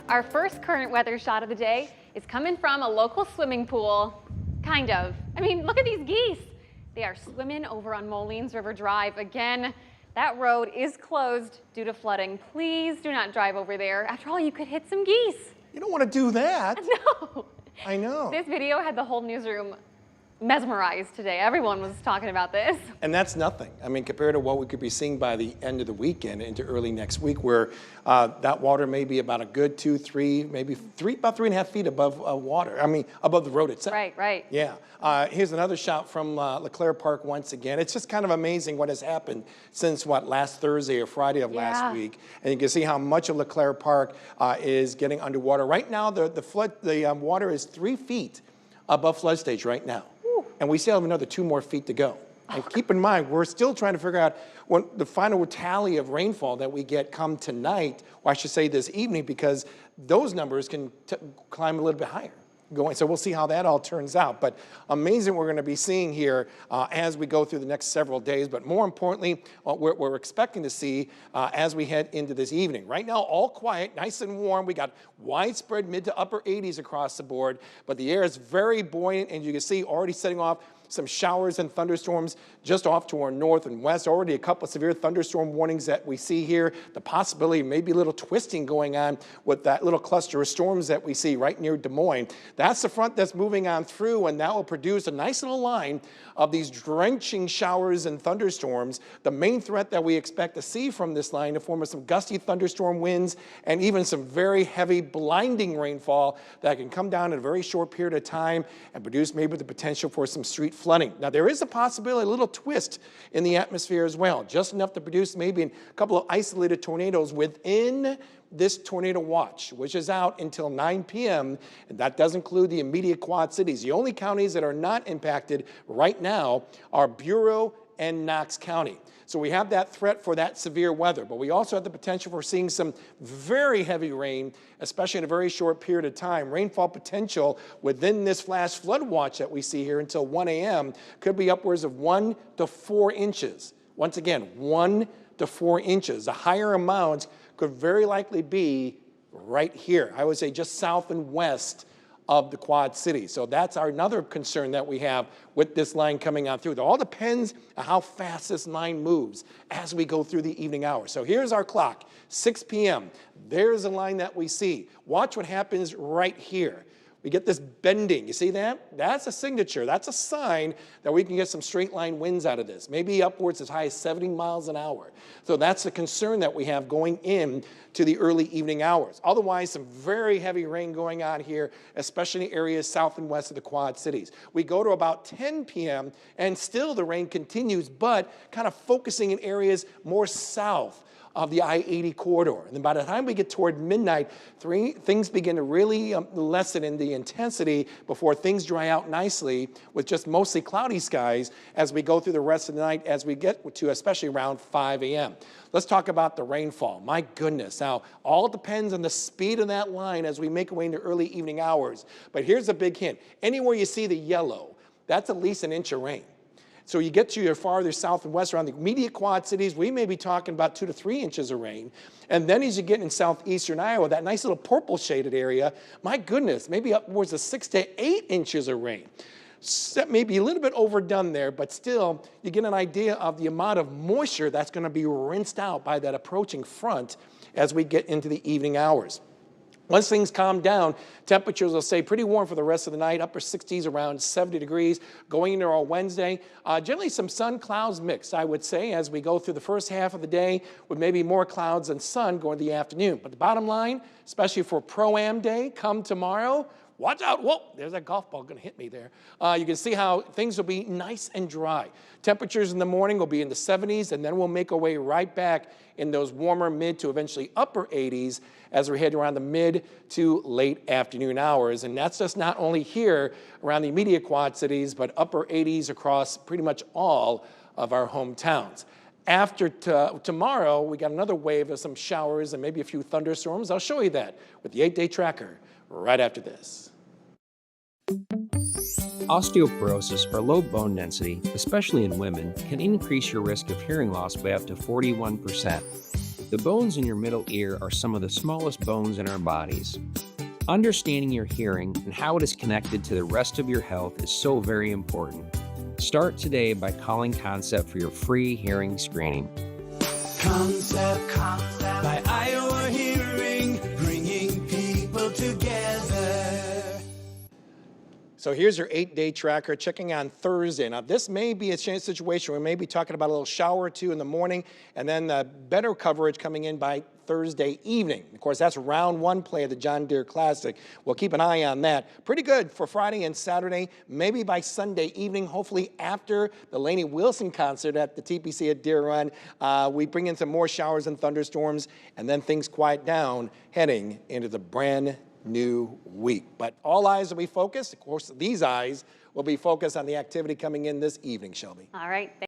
Our first current weather shot of the day is coming from a local swimming pool. Kind of. I mean, look at these geese. They are swimming over on Moline River Drive. Again, that road is closed due to flooding. Please do not drive over there. After all, you could hit some geese. You don't want to do that. No. I know. This video had the whole newsroom mesmerized today. Everyone was talking about this. And that's nothing. I mean, compared to what we could be seeing by the end of the weekend into early next week, where that water may be about a good 2, 3, maybe about 3.5 feet above water. I mean, above the road itself. Right. Yeah. Here's another shot from LeClaire Park once again. It's just kind of amazing what has happened since, last Thursday or Friday of last week. And you can see how much of LeClaire Park is getting underwater. Right now, the water is 3 feet above flood stage right now. And we still have another 2 more feet to go. And keep in mind, we're still trying to figure out what the final tally of rainfall that we get come tonight, or I should say this evening, because those numbers can climb a little bit higher. So we'll see how that all turns out. But amazing we're going to be seeing here as we go through the next several days. But more importantly, what we're expecting to see as we head into this evening. Right now, all quiet, nice and warm. We got widespread mid to upper 80s across the board. But the air is very buoyant, and you can see already setting off some showers and thunderstorms just off to our north and west. Already a couple of severe thunderstorm warnings that we see here. The possibility maybe a little twisting going on with that little cluster of storms that we see right near Des Moines. That's the front that's moving on through, and that will produce a nice little line of these drenching showers and thunderstorms. The main threat that we expect to see from this line in the form of some gusty thunderstorm winds and even some very heavy blinding rainfall that can come down in a very short period of time and produce maybe the potential for some street flooding. Now, there is a possibility, a little twist in the atmosphere as well, just enough to produce maybe a couple of isolated tornadoes within this tornado watch, which is out until 9 p.m., and that does include the immediate Quad Cities. The only counties that are not impacted right now are Bureau and Knox County. So we have that threat for that severe weather, but we also have the potential for seeing some very heavy rain, especially in a very short period of time. Rainfall potential within this flash flood watch that we see here until 1 a.m. could be upwards of 1 to 4 inches. Once again, 1 to 4 inches. The higher amount could very likely be right here. I would say just south and west of the Quad Cities. So that's another concern that we have with this line coming on through. It all depends on how fast this line moves as we go through the evening hours. So here's our clock, 6 p.m. There's a line that we see. Watch what happens right here. We get this bending. You see that? That's a signature. That's a sign that we can get some straight line winds out of this, maybe upwards as high as 70 miles an hour. So that's the concern that we have going in to the early evening hours. Otherwise, some very heavy rain going on here, especially in areas south and west of the Quad Cities. We go to about 10 p.m. and still the rain continues, but kind of focusing in areas more south of the I-80 corridor. And then by the time we get toward midnight, things begin to really lessen in the intensity before things dry out nicely with just mostly cloudy skies as we go through the rest of the night as we get to especially around 5 a.m. Let's talk about the rainfall. My goodness. Now, all depends on the speed of that line as we make our way into early evening hours. But here's a big hint. Anywhere you see the yellow, that's at least 1 inch of rain. So you get to your farther south and west around the immediate Quad Cities, we may be talking about 2 to 3 inches of rain. And then as you get in southeastern Iowa, that nice little purple shaded area, my goodness, maybe upwards of 6 to 8 inches of rain. That may be a little bit overdone there, but still you get an idea of the amount of moisture that's going to be rinsed out by that approaching front as we get into the evening hours. Once things calm down, temperatures will stay pretty warm for the rest of the night, upper 60s, around 70 degrees. Going into our Wednesday, generally some sun clouds mix, I would say, as we go through the first half of the day with maybe more clouds than sun going to the afternoon. But the bottom line, especially for Pro-Am Day, come tomorrow, watch out. Whoa, there's that golf ball going to hit me there. You can see how things will be nice and dry. Temperatures in the morning will be in the 70s, and then we'll make our way right back in those warmer mid to eventually upper 80s as we head around the mid to late afternoon hours. And that's just not only here around the immediate Quad Cities, but upper 80s across pretty much all of our hometowns. After tomorrow, we got another wave of some showers and maybe a few thunderstorms. I'll show you that with the 8-day tracker right after this. Osteoporosis, or low bone density, especially in women, can increase your risk of hearing loss by up to 41%. The bones in your middle ear are some of the smallest bones in our bodies. Understanding your hearing and how it is connected to the rest of your health is so very important. Start today by calling Concept for your free hearing screening. Concept by Iowa Hearing, bringing people together. So here's your 8-day tracker checking on Thursday. Now, this may be a chance situation. We may be talking about a little shower or two in the morning and then better coverage coming in by Thursday evening. Of course, that's round one play of the John Deere Classic. We'll keep an eye on that. Pretty good for Friday and Saturday, maybe by Sunday evening, hopefully after the Lainey Wilson concert at the TPC at Deer Run. We bring in some more showers and thunderstorms, and then things quiet down heading into the brand new week. But all eyes will be focused. Of course, these eyes will be focused on the activity coming in this evening, Shelby. All right.